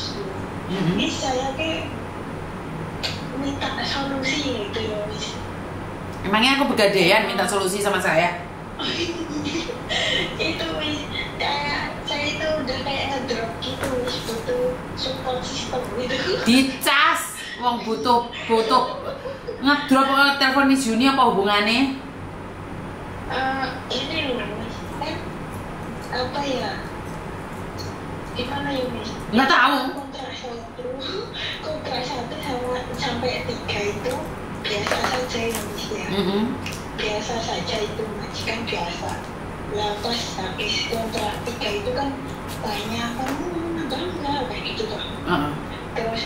bosku. Ini saya kayak minta solusi gitu ya Miss. Emangnya aku begadean minta solusi sama saya? Itu Miss, kayak saya itu udah kayak ngedrop gitu Miss, butuh support system gitu. Dicas, wong butuh ngedrop telepon Miss Juni apa hubungannya? Ini loh Miss, kan apa ya? Gimana ya Miss? Nggak tahu. Kontrak 1 sampai 3 itu biasa saja ya Miss ya. Biasa saja itu majikan biasa. Lah pas habis kontrak 3 itu kan tanya kamu nambah nggak kayak gitu toh. Terus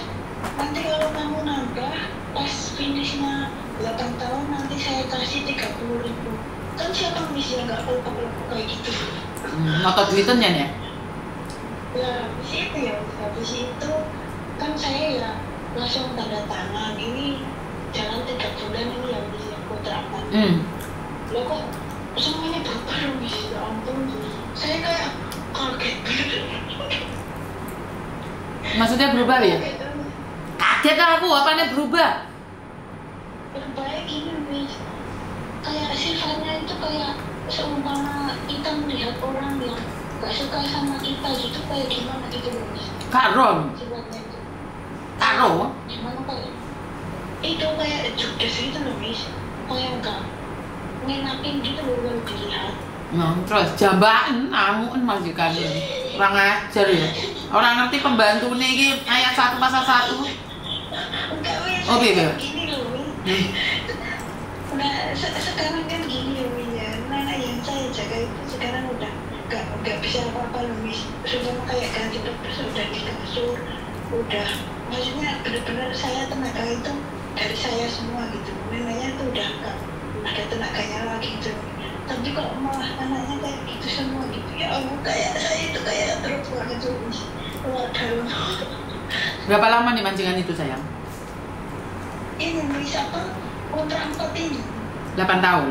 nanti kalau kamu nambah pas finishnya 8 tahun nanti saya kasih 30.000. Kan siapa Miss yang nggak perlu kayak gitu. Noto duitannya ya? Nah, habis itu ya, habis itu kan saya ya langsung tanda tangan. Ini jalan 3 bulan ini yang bisa kontrakan. Loh kok semuanya berubah loh Miss, ya ampun. Saya kayak kaget. Maksudnya berubah ya? Kaget aku, apanya berubah? Berubahnya gini Miss, kayak sifatnya itu kayak seumpama kita melihat orang yang gak suka sama kita gitu, kayak gimana gitu loh Miss. Karon? Sifatnya itu Karo? gimana kayak itu kayak judes gitu loh Miss, kayak gak ngenapin gitu loh kalau dilihat. Terus jambaan, amun majikan kurang ajar ya. Orang ngerti pembantu ini ayat 1 pasal 1. Enggak Miss, Oh bebe. gini loh Miss. Nah sekarang kan gini loh Miss ya, anak yang saya jaga itu sekarang udah gak bisa apa-apa loh Miss. Sudah kayak ganti dokter, udah di kasur, udah maksudnya benar-benar saya tenaga itu dari saya semua gitu. Neneknya tuh udah gak ada tenaganya lagi gitu. Tapi kok malah anaknya kayak gitu semua gitu. Ya Allah, kayak saya itu kayak terus banget tuh Miss. Keluar dalam. Berapa lama nih mancingan itu sayang? Ini Miss apa? Kontrak 4 ini 8 tahun.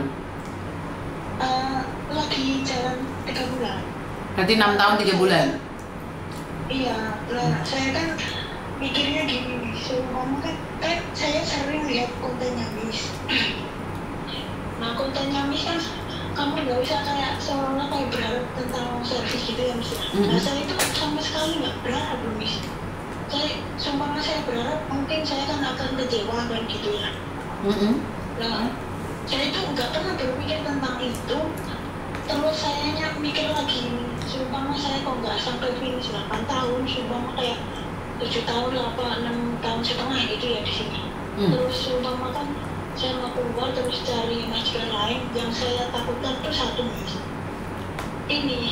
lagi jalan 3 bulan. Berarti 6 tahun 3 bulan. Iya, nah saya kan mikirnya gini nih, seumpama kan saya sering lihat kontennya Miss. Nah kontennya Miss kan kamu nggak usah kayak seolah kayak berharap tentang servis gitu ya Miss. Nah saya itu sama sekali nggak berharap loh Miss. Seumpama saya berharap mungkin saya kan akan kecewa kan gitu ya. Nah saya itu nggak pernah berpikir tentang itu. Terus sayanya mikir lagi, seumpama saya kok nggak sampai finish 8 tahun, seumpama kayak 7 tahun lah apa 6 tahun setengah gitu ya di sini. Terus seumpama kan saya mau keluar terus cari majikan lain, yang saya takutkan tuh satu Miss. Ini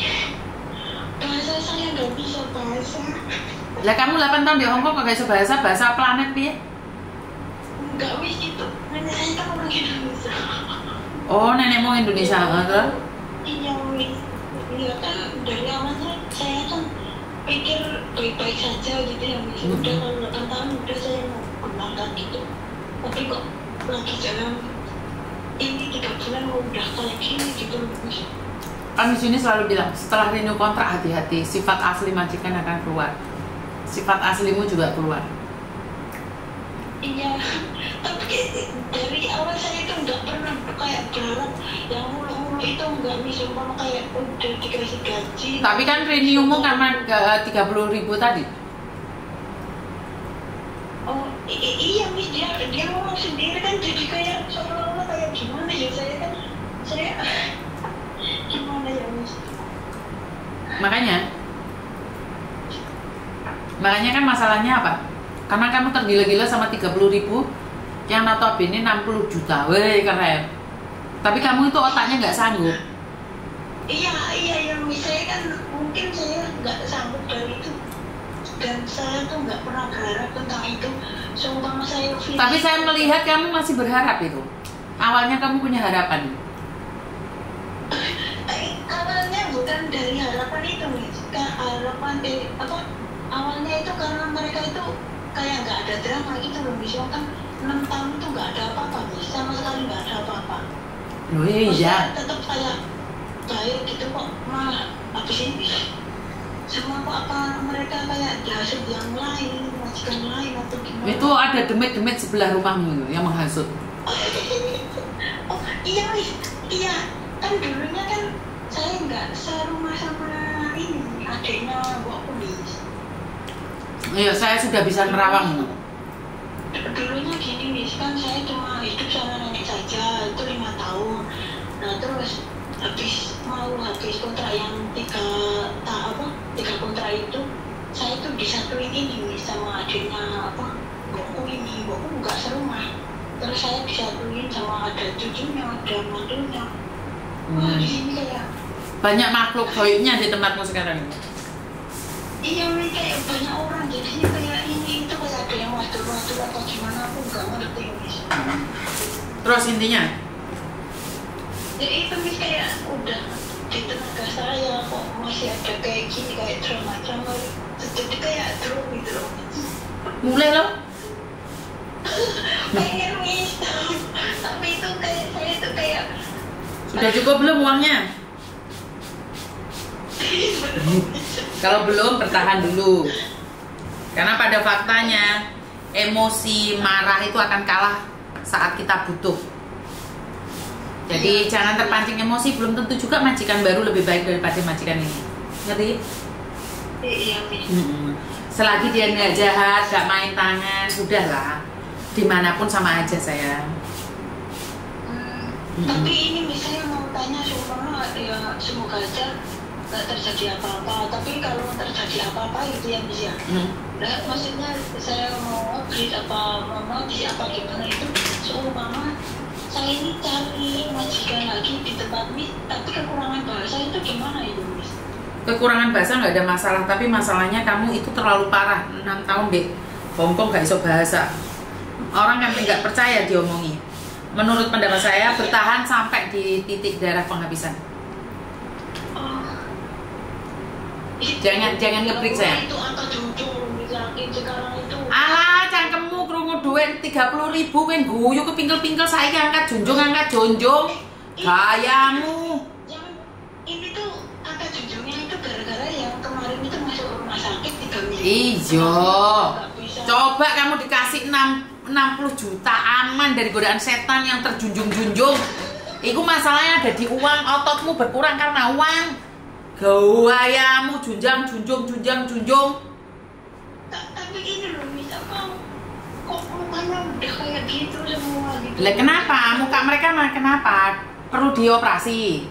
bahasa saya nggak bisa bahasa. Lah kamu 8 tahun di Hongkong kok gak bisa bahasa planet piye? Enggak Miss itu, nenek saya kan orang Indonesia. Oh nenekmu Indonesia kan? Iya Miss, ya kan dari awalnya saya kan pikir baik-baik saja gitu ya Miss. Udah kalau 8 tahun udah saya mau kembangkan gitu. Tapi kok lagi jalan ini 3 bulan udah kayak gini gitu Miss. Kami sini selalu bilang setelah renew kontrak hati-hati, sifat asli majikan akan keluar. Sifat aslimu juga keluar. Iya, tapi dari awal saya itu nggak pernah kayak berharap yang mulu-mulu itu nggak Miss, umpama kayak udah dikasih gaji. Tapi kan renewmu karena 30.000 tadi. Oh iya Miss, dia ngomong sendiri kan jadi kayak seolah-olah kayak gimana ya saya gimana ya Miss. Makanya kan masalahnya apa? Karena kamu tergila-gila sama 30.000 yang notabene 60 juta, weh keren. Tapi kamu itu otaknya nggak sanggup. Iya Miss, saya kan mungkin saya nggak sanggup dari itu, dan saya tuh nggak pernah berharap tentang itu. Seumpama saya finish. Tapi saya melihat kamu masih berharap itu. Awalnya kamu punya harapan. Awalnya bukan dari harapan itu Miss, harapan awalnya itu karena mereka itu kayak nggak ada drama gitu loh Miss. Kan 6 tahun itu nggak ada apa-apa Miss, sama sekali nggak ada apa-apa. Loh iya. Tetap kayak baik gitu kok, malah habis ini semua kok apa mereka kayak jahat menghasut yang lain, majikan lain atau gimana? Itu ada demit-demit sebelah rumahmu yang menghasut. Oh iya Miss, iya kan dulunya kan saya nggak serumah sama ini adiknya mbokku Miss. Iya, saya sudah bisa nerawang. Dulunya gini Miss, kan saya cuma hidup sama nenek saja itu 5 tahun. Nah terus habis kontrak yang tiga kontrak itu, saya tuh disatuin ini Miss sama adiknya mbokku nggak serumah. Terus saya disatuin sama ada cucunya, ada mantunya. Wah di sini kayak banyak makhluk gaibnya di tempatmu sekarang. iya Miss, kayak banyak orang jadinya kayak ini itu kayak ada yang waduh atau gimana aku nggak ngerti Miss. Terus intinya? Ya itu Miss kayak udah di tenaga saya kok masih ada kayak gini kayak drama jadi kayak drop gitu loh. Mulai loh. Pengen Miss, tapi itu kayak saya itu kayak Sudah cukup belum uangnya? Kalau belum, bertahan dulu. Karena pada faktanya emosi marah itu akan kalah saat kita butuh. Jadi jangan terpancing emosi, belum tentu juga majikan baru lebih baik daripada majikan ini. Ngerti? iya Miss. Selagi dia nggak jahat, nggak main tangan, sudahlah. Dimanapun sama aja sayang. Tapi ini misalnya mau tanya seumpama ya semoga aja nggak terjadi apa-apa. Tapi kalau terjadi apa-apa itu yang bisa. Nah, maksudnya saya mau upgrade apa modis apa gimana itu seumpama saya ini cari majikan lagi di tempat Miss, tapi kekurangan bahasa itu gimana itu Miss? Kekurangan bahasa nggak ada masalah, tapi masalahnya kamu itu terlalu parah. 6 tahun deh, Hongkong nggak iso bahasa. Orang kan nggak percaya diomongi. Menurut pendapat saya, bertahan sampai di titik darah penghabisan. Jangan ngebreak saya. Itu angka jujur, yakin sekarang itu. Alah, cangkemmu krungu duit 30.000 kan guyu kepingkel-pingkel saya angkat jonjong. Gayamu. Yang ini tuh angka jujurnya itu gara-gara yang kemarin itu masuk rumah sakit 3 minggu. Iya. Coba kamu dikasih 60 juta aman dari godaan setan yang terjunjung-junjung. Itu masalahnya ada di uang, ototmu berkurang karena uang. Gayamu junjung. Tapi ini loh Miss, kok mukanya udah kayak gitu semua gitu. Lah kenapa? Muka mereka mah kenapa? Perlu dioperasi.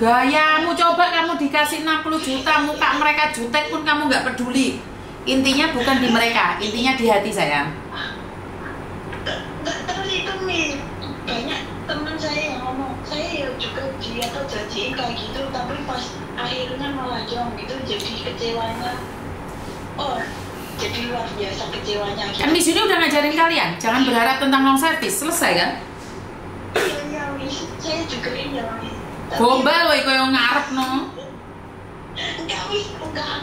Gayamu coba kamu dikasih 60 juta, muka mereka jutek pun kamu nggak peduli. Intinya bukan di mereka, intinya di hati sayang. Terus itu Miss, banyak teman saya yang ngomong, saya ya juga dia tuh janjiin kayak gitu, tapi pas akhirnya malah jong gitu, jadi kecewanya. Oh, jadi luar biasa kecewanya. Gitu. Kan di sini udah ngajarin kalian, jangan berharap tentang long service, selesai kan? Iya Miss, saya juga iya Miss. Gombal loh, kau yang ngarep no. Enggak Miss, enggak,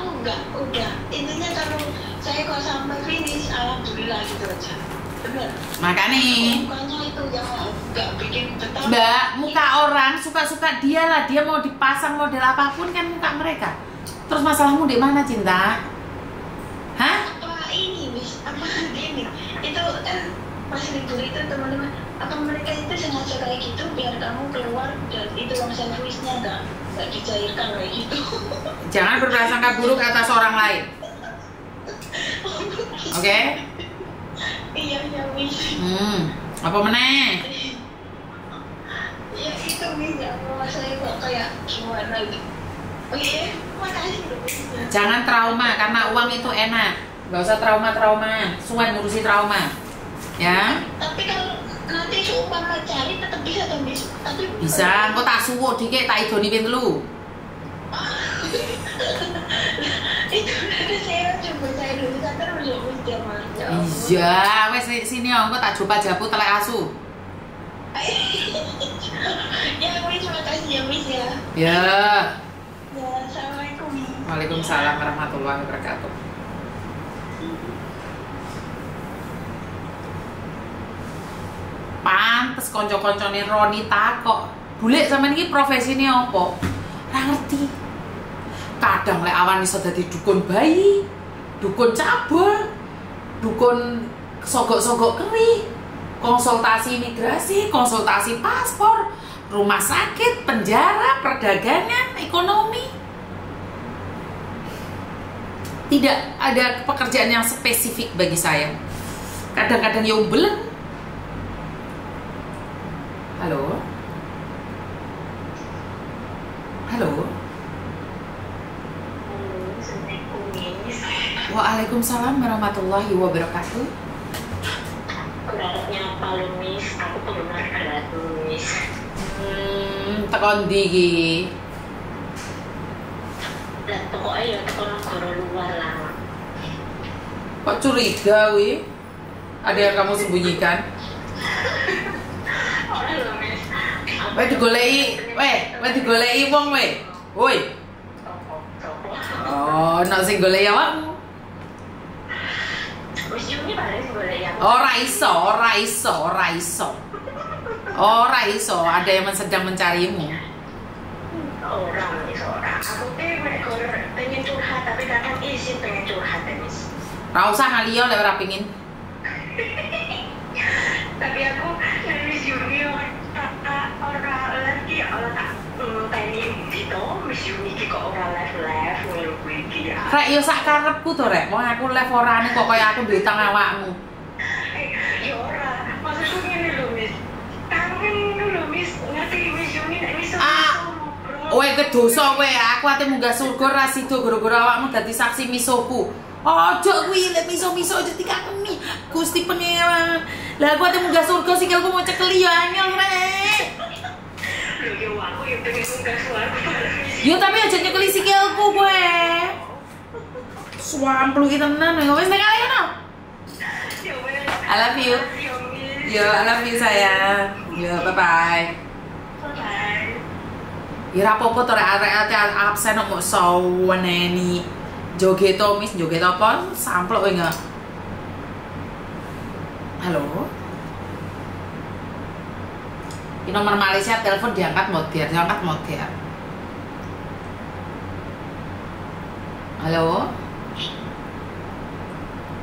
udah. Intinya kalau saya kok sampai finish, alhamdulillah gitu aja. Bener. Makanya mukanya itu yang enggak bikin betah. Mbak, muka orang suka-suka dia lah, dia mau dipasang model apapun kan muka mereka. Terus masalahmu di mana cinta? Hah? Apa ini Miss? Apa ini? Itu kan pas libur itu teman-teman, apa mereka itu sengaja kayak gitu biar kamu keluar dan itu uang servisnya enggak dicairkan kayak gitu. Jangan berprasangka buruk atas orang lain. Oke? Iya Miss. Apa meneh? Ya itu Miss, ya Allah, saya kok kayak gimana gitu. Oke, makasih loh Miss. Jangan trauma karena uang itu enak. Gak usah trauma. Suan ngurusi trauma. Ya? Tapi kalau nanti seumpama cari tetap bisa tuh Miss. Tapi Bisa, engko tak suwuk dikit tak idoni ping 3. itu saya coba saya dulu kan terus jaman. Iya, wes sini engko tak coba japu telek asu. Ya Miss, makasih ya Miss ya. Ya. Ya, assalamualaikum. Waalaikumsalam warahmatullahi wabarakatuh. Pantes konco-koncone Roni takok, "Bulik sampean iki profesine apa?" Ora ngerti. Kadang lek awan iso dadi dukun bayi, dukun cabul, dukun sogok-sogok keri, konsultasi imigrasi, konsultasi paspor, rumah sakit, penjara, perdagangan, ekonomi. Tidak ada pekerjaan yang spesifik bagi saya. Kadang-kadang ya umbelen. Halo? Halo? Assalamualaikum, Miss. Waalaikumsalam warahmatullahi wabarakatuh. Beratnya apa lu, Miss? Aku benar berat lu, Miss. Tekon ndi iki? Dan pokoknya ya tekan negara luar lah. Kok curiga wi? Ada yang kamu sembunyikan? Ora lho, Miss. Weh digoleki wong weh. Woi. Oh, nek sing goleki awakmu. Wis Yuni bareng golek ya. Ora iso. Ada yang sedang mencarimu. Orang, Miss, orang. Aku pengen curhat, tapi kadang izin pengen curhat, Miss. Ora usah ngaliyo lek ora pengin. Tapi aku Miss Yuni orang lagi orang tak pengen gitu. Miss Yuni kok orang live ngono kuwi iki ya. Rek yo sak karepku to rek. Wong aku live orane kok kaya aku duwe utang awakmu. Ya ora, maksudku ngene lho, Miss. Kangen lho, Miss. Ngerti Miss Yuni nek iso ngobrol. Kowe kedosa kowe, aku ate munggah surga ra sida gara-gara awakmu dadi saksi misoku. Ojo kuwi lek miso-miso aja dikakeni. Gusti Pangeran. Lah aku ate munggah surga sikilku mau cekeli ya angel rek. Lho yo aku yo pengen munggah suaraku. Yo tapi aja nyekeli sikilku kowe. Swamplu iki tenan wis nek ae no. I love you. Yo, I love you sayang. Yo, bye bye. Ya rapopo to rek arek absen kok saweneni. Joget to Miss, joget apa? Samplok kowe enggak? Halo. Ini nomor Malaysia, telepon diangkat modern. Halo.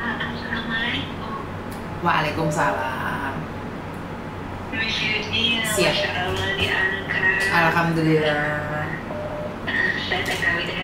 Assalamualaikum. Waalaikumsalam. Miss Yuni, Siap. Masya Allah diangkat. Alhamdulillah. Saya kami